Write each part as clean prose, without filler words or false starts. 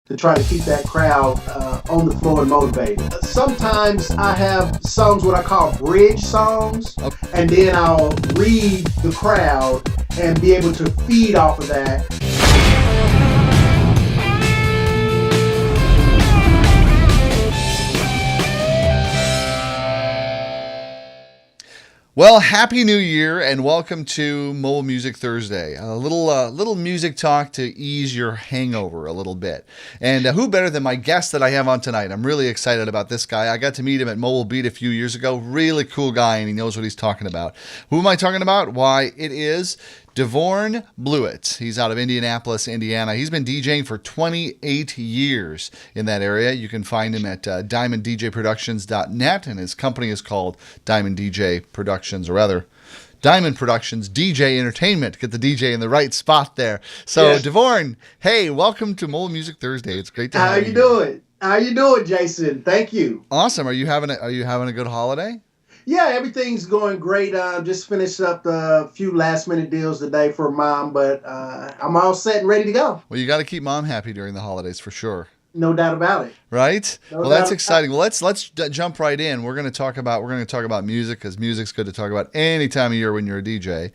to try to keep that crowd on the floor and motivated. Sometimes I have songs what I call bridge songs, and then I'll read the crowd and be able to feed off of that. Well, Happy New Year and welcome to Mobile Music Thursday. A little music talk to ease your hangover a little bit. And who better than my guest that I have on tonight? I'm really excited about this guy. I got to meet him at Mobile Beat a few years ago. Really cool guy, and he knows what he's talking about. Who am I talking about? Why, it is Devorn Blueitt. He's out of Indianapolis, Indiana. He's been DJing for 28 years in that area. You can find him at diamonddjproductions.net, and his company is called Diamond DJ Productions, or rather, Diamond Productions DJ Entertainment. Get the DJ in the right spot there. So, yes. Devorn, hey, welcome to Mobile Music Thursday. It's great to have you. How you doing? How you doing, Jason? Thank you. Awesome. Are you having a good holiday? Yeah, everything's going great. Just finished up a few last-minute deals today for Mom, but I'm all set and ready to go. Well, you got to keep Mom happy during the holidays for sure. No doubt about it. Right? Well, that's exciting. Well, let's jump right in. We're going to talk about music, because music's good to talk about any time of year when you're a DJ.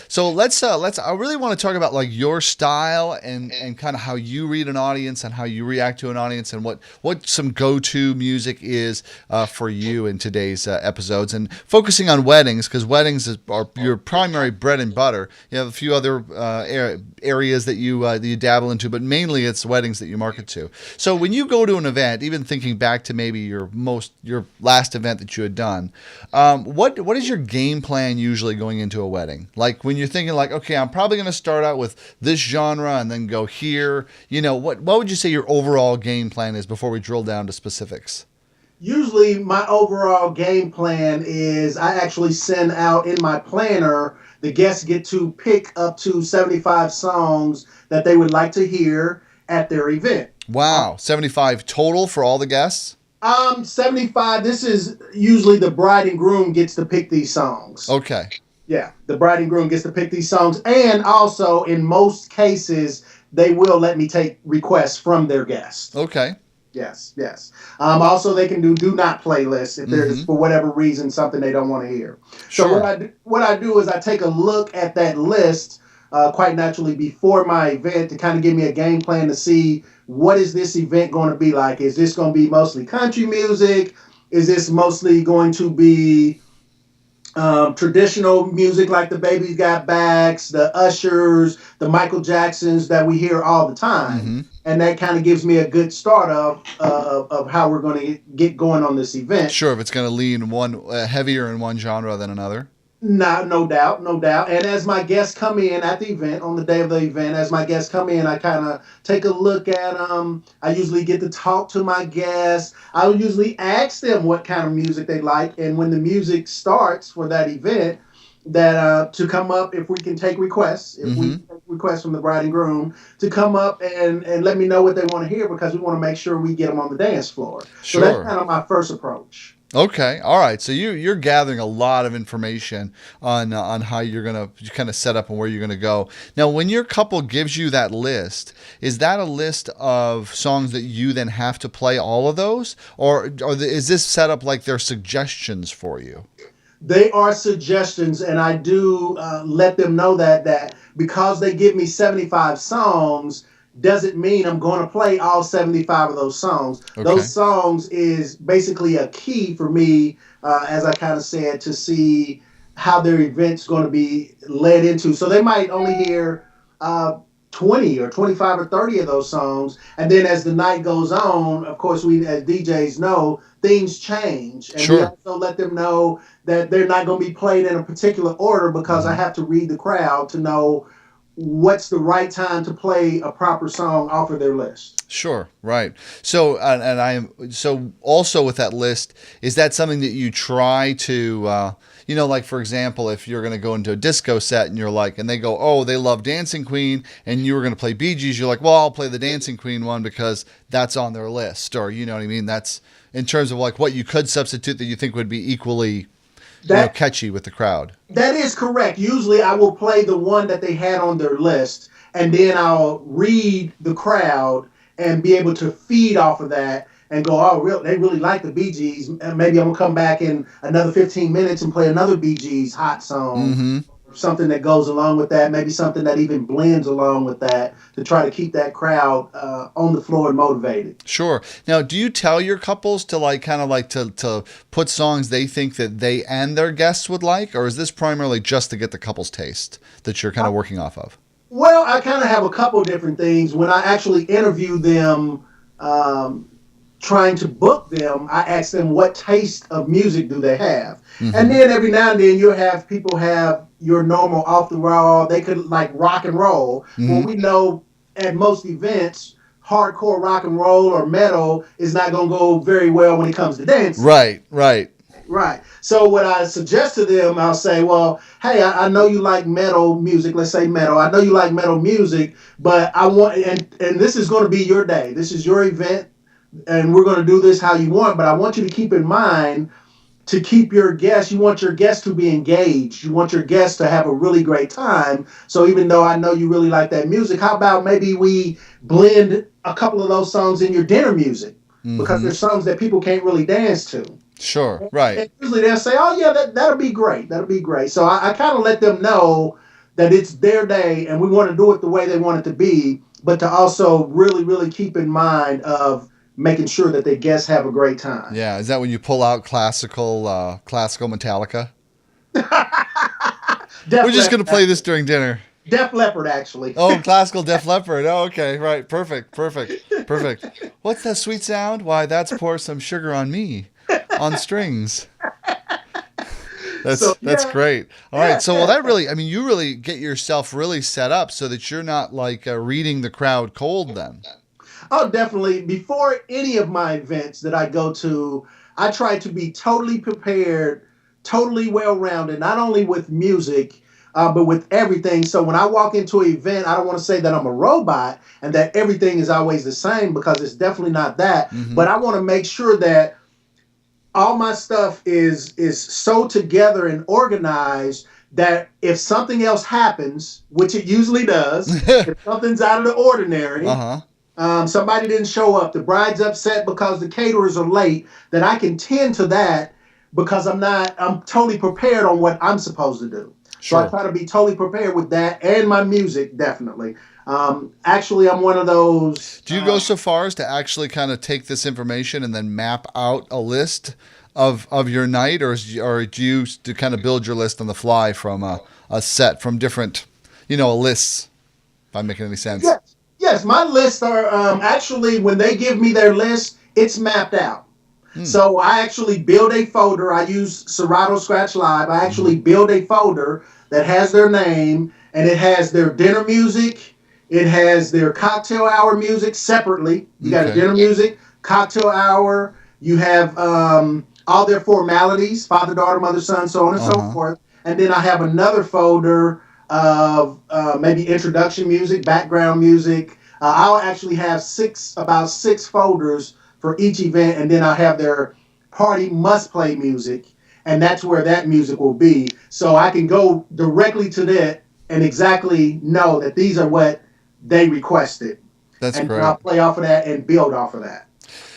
So let's I really want to talk about like your style and kind of how you read an audience and how you react to an audience, and what some go-to music is for you in today's episodes, and focusing on weddings, because weddings are your primary bread and butter. You have a few other areas that you dabble into, but mainly it's weddings that you market to. So when you go to an event, even thinking back to maybe your last event that you had done, what is your game plan usually going into a wedding? Like when you're thinking like, okay, I'm probably going to start out with this genre and then go here. You know, what would you say your overall game plan is before we drill down to specifics? Usually my overall game plan is I actually send out in my planner, the guests get to pick up to 75 songs that they would like to hear at their event. Wow, 75 total for all the guests? 75. This is usually the bride and groom gets to pick these songs. Okay. Yeah, the bride and groom gets to pick these songs. And also, in most cases, they will let me take requests from their guests. Okay. Yes. Also, they can do not playlists if there's, for whatever reason, something they don't want to hear. Sure. So what I do is I take a look at that list quite naturally before my event to kind of give me a game plan to see what is this event going to be like. Is this going to be mostly country music? Is this mostly going to be traditional music like the Baby's Got Backs, the Ushers, the Michael Jacksons that we hear all the time? And that kind of gives me a good start of how we're going to get going on this event. Sure, if it's going to lean heavier in one genre than another. No doubt. And as my guests come in at the event, on the day of the event, as my guests come in, I kind of take a look at them. I usually get to talk to my guests. I'll usually ask them what kind of music they like. And when the music starts for that event, that to come up, if we can take requests, we take requests from the bride and groom, to come up and let me know what they want to hear, because we want to make sure we get them on the dance floor. Sure. So that's kind of my first approach. Okay, all right. So you're gathering a lot of information on how you're gonna kind of set up and where you're gonna go. Now, when your couple gives you that list, is that a list of songs that you then have to play all of those, or is this set up like they're suggestions for you? They are suggestions, and I do let them know that because they give me 75 songs, doesn't mean I'm going to play all 75 of those songs. Okay. Those songs is basically a key for me, as I kind of said, to see how their event's going to be led into. So they might only hear 20 or 25 or 30 of those songs. And then as the night goes on, of course, we as DJs know, things change. And Sure. We also let them know that they're not going to be played in a particular order, because I have to read the crowd to know what's the right time to play a proper song off of their list. Sure, right. So, so also with that list, is that something that you try to, like for example, if you're going to go into a disco set and you're like, and they go, oh, they love Dancing Queen, and you were going to play Bee Gees, you're like, well, I'll play the Dancing Queen one because that's on their list, or you know what I mean? That's in terms of like what you could substitute that you think would be equally catchy with the crowd. That is correct. Usually I will play the one that they had on their list, and then I'll read the crowd and be able to feed off of that and go, oh, they really like the Bee Gees. And maybe I'm gonna come back in another 15 minutes and play another Bee Gees hot song, Mm-hmm. something that goes along with that, maybe something that even blends along with that to try to keep that crowd on the floor and motivated. Sure. Now, do you tell your couples to like kind of like to put songs they think that they and their guests would like, or is this primarily just to get the couple's taste that you're kind of working off of? Well, I kind of have a couple different things. When I actually interview them, trying to book them, I ask them what taste of music do they have. Mm-hmm. And then every now and then you'll have people have your normal off the wall, they could like rock and roll. Mm-hmm. Well, we know at most events, hardcore rock and roll or metal is not going to go very well when it comes to dancing. Right, right. Right. So what I suggest to them, I'll say, well, hey, I know you like metal music. Let's say metal. I know you like metal music, but I want, and this is going to be your day. This is your event, and we're going to do this how you want. But I want you to keep in mind to keep your guests. You want your guests to be engaged. You want your guests to have a really great time. So even though I know you really like that music, how about maybe we blend a couple of those songs in your dinner music? Mm-hmm. Because there's songs that people can't really dance to. Sure, right. And usually they'll say, oh, yeah, that'll be great. That'll be great. So I kind of let them know that it's their day and we want to do it the way they want it to be, but to also really, really keep in mind of making sure that their guests have a great time. Yeah, is that when you pull out classical Metallica? We're just going to play this during dinner. Def Leppard, actually. Oh, classical Def Leppard. Oh, okay, right. Perfect. What's that sweet sound? Why, that's pour some sugar on me on strings. That's great. All right. So, well, that really, I mean, you really get yourself really set up so that you're not like reading the crowd cold then. Oh, definitely. Before any of my events that I go to, I try to be totally prepared, totally well-rounded, not only with music, but with everything. So when I walk into an event, I don't want to say that I'm a robot and that everything is always the same, because it's definitely not that. Mm-hmm. But I want to make sure that all my stuff is so together and organized that if something else happens, which it usually does, if something's out of the ordinary, somebody didn't show up, the bride's upset because the caterers are late, that I can tend to that because I'm totally prepared on what I'm supposed to do. Sure. So I try to be totally prepared with that and my music, definitely. Actually, I'm one of those. Do you go so far as to actually kind of take this information and then map out a list of your night, or do you to kind of build your list on the fly from a set from different, lists? If I'm making any sense. Yes, my lists are actually, when they give me their list, it's mapped out. So I actually build a folder. I use Serato Scratch Live. I actually build a folder that has their name, and it has their dinner music. It has their cocktail hour music separately. You got a dinner music, cocktail hour. You have all their formalities, father, daughter, mother, son, so on and so forth. And then I have another folder of maybe introduction music, background music. I'll actually have about six folders for each event, and then I'll have their party must play music, and that's where that music will be. So I can go directly to that and exactly know that these are what they requested. That's and great. I'll play off of that and build off of that.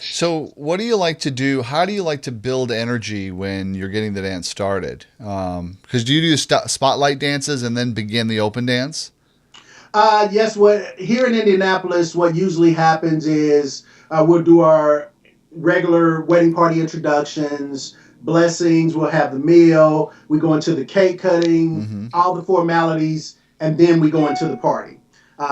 So what do you like to do? How do you like to build energy when you're getting the dance started? Because do you do spotlight dances and then begin the open dance? Yes. Here in Indianapolis, what usually happens is we'll do our regular wedding party introductions, blessings. We'll have the meal. We go into the cake cutting, all the formalities, and then we go into the party.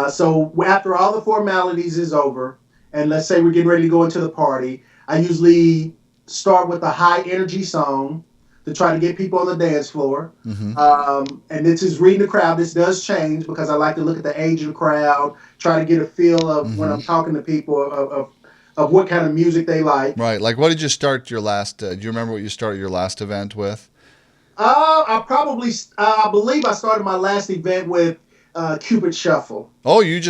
So after all the formalities is over, and let's say we're getting ready to go into the party, I usually start with a high energy song to try to get people on the dance floor. And this is reading the crowd. This does change because I like to look at the age of the crowd, try to get a feel of when I'm talking to people of what kind of music they like. Right. Like, what did you start your last, do you remember what you started your last event with? I believe I started my last event with Cupid Shuffle. Oh, you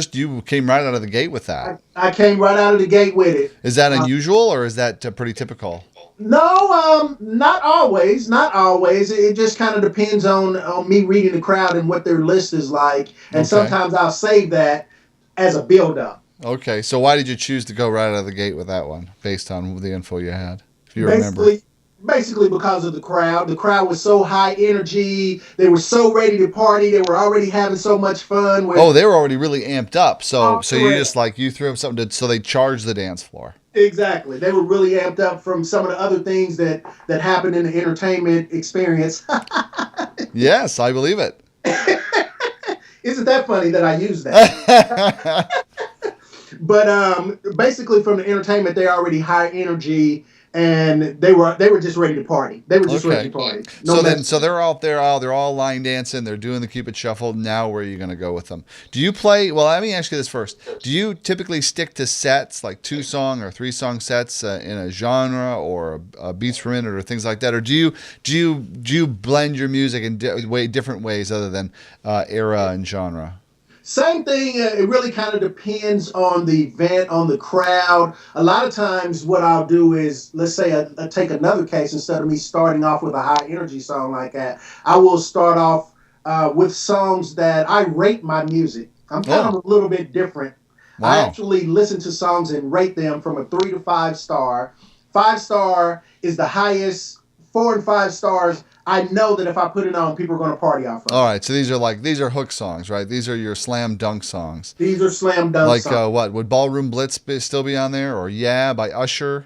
came right out of the gate with that. I came right out of the gate with it. Is that unusual or is that pretty typical? No, not always. Not always. It just kind of depends on me reading the crowd and what their list is like. And sometimes I'll save that as a build-up. Okay, so why did you choose to go right out of the gate with that one, based on the info you had, if you remember? Basically because of the crowd. The crowd was so high energy. They were so ready to party. They were already having so much fun with. Oh, they were already really amped up. So you Correct. just like you threw up something so they charged the dance floor. Exactly. They were really amped up from some of the other things that happened in the entertainment experience. Yes, I believe it. Isn't that funny that I use that? But basically, from the entertainment, they're already high energy, and they were just ready to party. They were just ready Okay. to party. So they're out there, they're all line dancing, they're doing the Cupid Shuffle. Now where are you going to go with them? Do you play? Well, let me ask you this first. Do you typically stick to sets like 2-song or 3-song sets in a genre or beats per minute or things like that, or do you blend your music in different ways other than era and genre? Same thing. It really kind of depends on the event, on the crowd. A lot of times, what I'll do is, let's say, I take another case instead of me starting off with a high energy song like that. I will start off with songs that I rate my music. I'm kind Oh, of a little bit different. I wow. actually listen to songs and rate them from a 3 to 5 star. 5 star is the highest. 4 and 5 stars, I know that if I put it on, people are going to party off All of it. right, so these are hook songs, right? These are your slam dunk songs. These are slam dunk Like songs. what would Ballroom Blitz still be on there, or Yeah by Usher?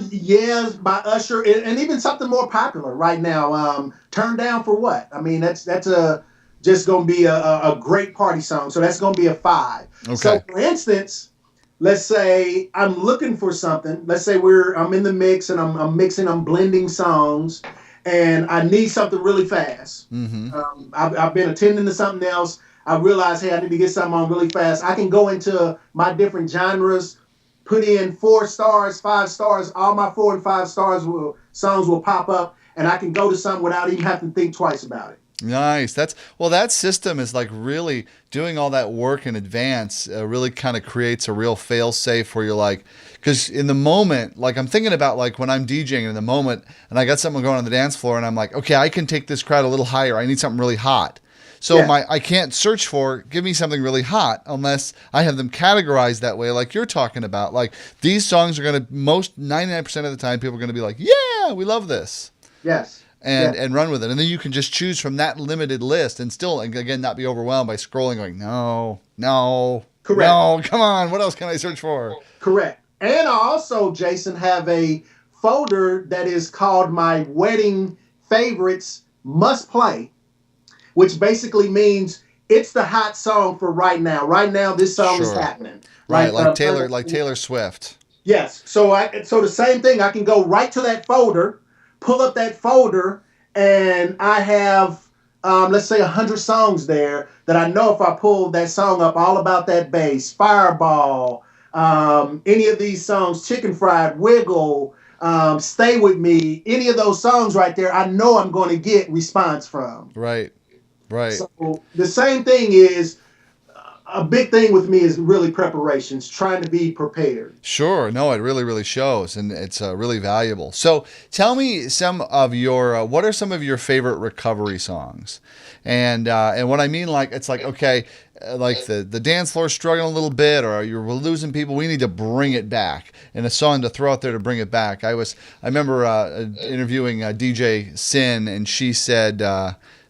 Yes, by Usher, and even something more popular right now. Turn Down for What? I mean, that's a just gonna be a great party song. So that's gonna be a 5. So Okay. for instance, let's say I'm looking for something. Let's say I'm in the mix and I'm mixing, I'm blending songs, and I need something really fast. Mm-hmm. I've been attending to something else. I realize, hey, I need to get something on really fast. I can go into my different genres, put in 4 stars, 5 stars. All my 4 and 5 stars songs will pop up, and I can go to something without even having to think twice about it. Nice. That system is like really doing all that work in advance. Really kind of creates a real fail safe where you're like, because in the moment, like I'm thinking about like when I'm DJing in the moment, and I got something going on the dance floor, and I'm like, okay, I can take this crowd a little higher. I need something really hot. So Yeah. I can't search for give me something really hot unless I have them categorized that way, like you're talking about. Like these songs are gonna most 99% of the time people are gonna be like, yeah, we love this. Yes. And Yes. and run with it. And then you can just choose from that limited list and still again not be overwhelmed by scrolling going, no, no, Correct. no, come on, what else can I search for? Correct. And I also, Jason, have a folder that is called my wedding favorites must play, which basically means it's the hot song for right now. Right now, this song is Sure. happening. Right, Right. like Taylor Swift. Yes. So the same thing. I can go right to that folder, pull up that folder, and I have let's say 100 songs there that I know if I pull that song up, all about that bass, Fireball, any of these songs, Chicken Fried, Wiggle, Stay With Me, any of those songs right there, I know I'm going to get response from. Right. Right. So the same thing is a big thing with me is really preparations, trying to be prepared. Sure. No, it really, really shows, and it's really valuable. So, tell me some of your what are some of your favorite recovery songs, and what I mean, like it's like okay, like the dance floor struggling a little bit, or you're losing people. We need to bring it back, and a song to throw out there to bring it back. I remember interviewing DJ Sin, and she said.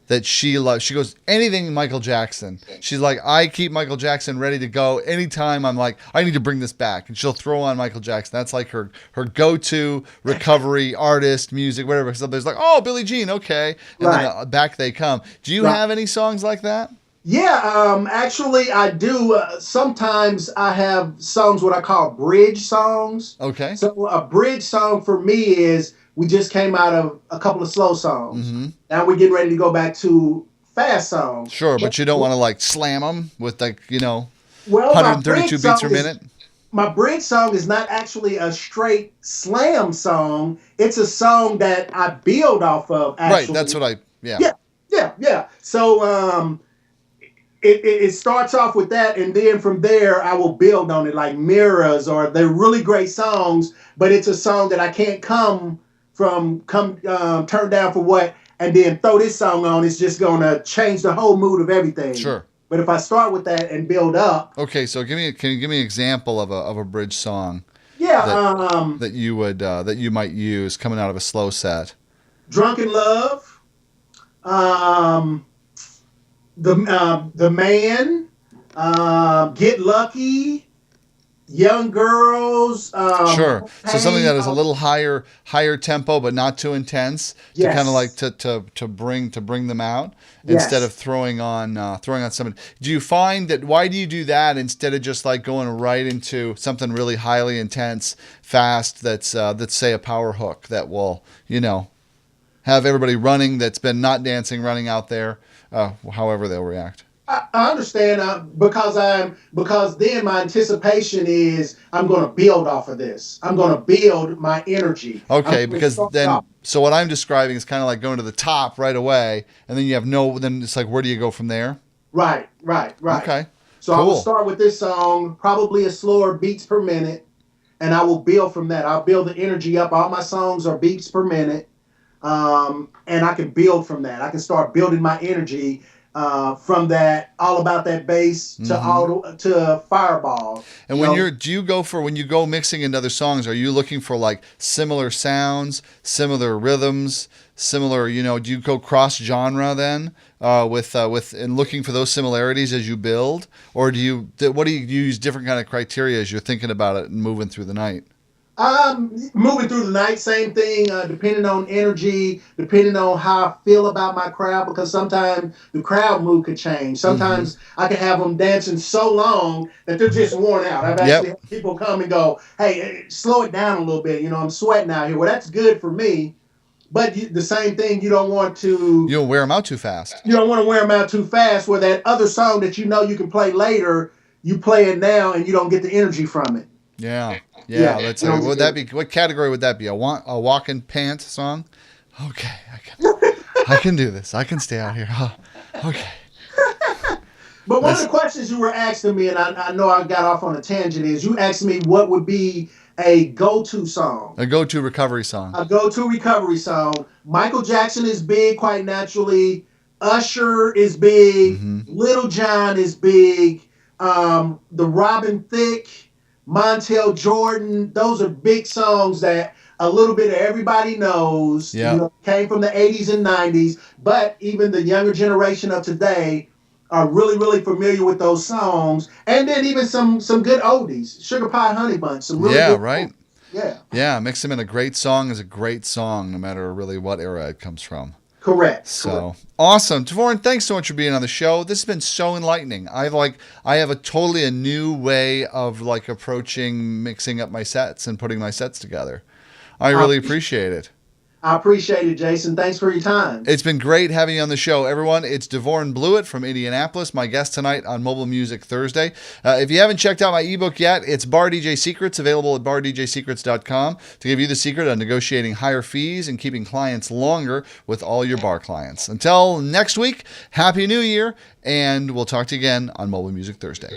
That she loves. She goes anything Michael Jackson. She's like, I keep Michael Jackson ready to go anytime. I'm like, I need to bring this back, and she'll throw on Michael Jackson. That's like her go-to recovery artist, music, whatever. So there's like, oh, Billie Jean, okay, and Right. then back they come. Do you Right. have any songs like that? Yeah, actually, I do. Sometimes I have songs what I call bridge songs. Okay. So a bridge song for me is we just came out of a couple of slow songs. Mm-hmm. Now we're getting ready to go back to fast songs. Sure, but you don't want to like slam them with like Well, 132 beats per minute. My bridge song is not actually a straight slam song. It's a song that I build off of. Actually, Right. That's what yeah. Yeah. So it starts off with that, and then from there I will build on it like mirrors, or they're really great songs, but it's a song that I can't come turn down for what, and then throw this song on. It's just gonna change the whole mood of everything. Sure. But if I start with that and build up, Okay, so can you give me an example of a bridge song yeah, that you would that you might use coming out of a slow set? Drunken Love, um, the Man, Get Lucky, Young Girls, Sure. So something Pain. that is a little higher tempo, but not too intense, to kind of like Yes, to bring them out instead of yes. throwing on something. Do you find that why do you do that instead of just like going right into something really highly intense, fast? That's say a power hook that will have everybody running that's been not dancing running out there, however they'll react. I understand because then my anticipation is I'm going to build off of this. I'm going to build my energy. I'm Okay, going to because start then, off. so what I'm describing is kind of like going to the top right away, and then you have then it's like, where do you go from there? Right, right, right. Okay, So I will cool. start with this song, probably a slower beats per minute, and I will build from that. I'll build the energy up. All my songs are beats per minute, and I can build from that. I can start building my energy from that. All about that bass to Hmm. to Fireball. And do you go when you go mixing into other songs, are you looking for like similar sounds, similar rhythms, similar, do you go cross genre then, with and looking for those similarities as you build, or what do you use different kind of criteria as you're thinking about it and moving through the night? Moving through the night, same thing. Depending on energy, depending on how I feel about my crowd, because sometimes the crowd mood could change. Hmm. Sometimes I can have them dancing so long that they're just worn out. I've actually Yep. had people come and go, "Hey, slow it down a little bit. I'm sweating out here." Well, that's good for me, but the same thing, you don't want to. You don't wear them out too fast. You don't want to wear them out too fast. Where that other song that you can play later, you play it now and you don't get the energy from it. Yeah. Yeah, Yeah, let's you say, don't would get that the be, what category would that be? A walking pant song? Okay, I can do this. I can stay out here. Huh. Okay. But one of the That's questions you were asking me, and I know I got off on a tangent, is you asked me what would be a go-to song, a go-to recovery song. a go-to recovery song. Michael Jackson is big, quite naturally. Usher is big. Hmm. Little John is big. The Robin Thicke, Montel Jordan. Those are big songs that a little bit of everybody knows. Yeah. Came from the 80s and 90s, but even the younger generation of today are really, really familiar with those songs. And then even some good oldies. Sugar Pie Honey Bunch, some really Yeah, good right. oldies. Yeah, Yeah, mix them in. A great song is a great song, no matter really what era it comes from. correct. So awesome, Devorn. Thanks so much for being on the show. This has been so enlightening. I have a new way of like approaching mixing up my sets and putting my sets together. I I, really appreciate it. I appreciate it, Jason. Thanks for your time. It's been great having you on the show, everyone. It's Devorn Blueitt from Indianapolis, my guest tonight on Mobile Music Thursday. If you haven't checked out my ebook yet, it's Bar DJ Secrets, available at bardjsecrets.com, to give you the secret on negotiating higher fees and keeping clients longer with all your bar clients. Until next week, Happy New Year, and we'll talk to you again on Mobile Music Thursday.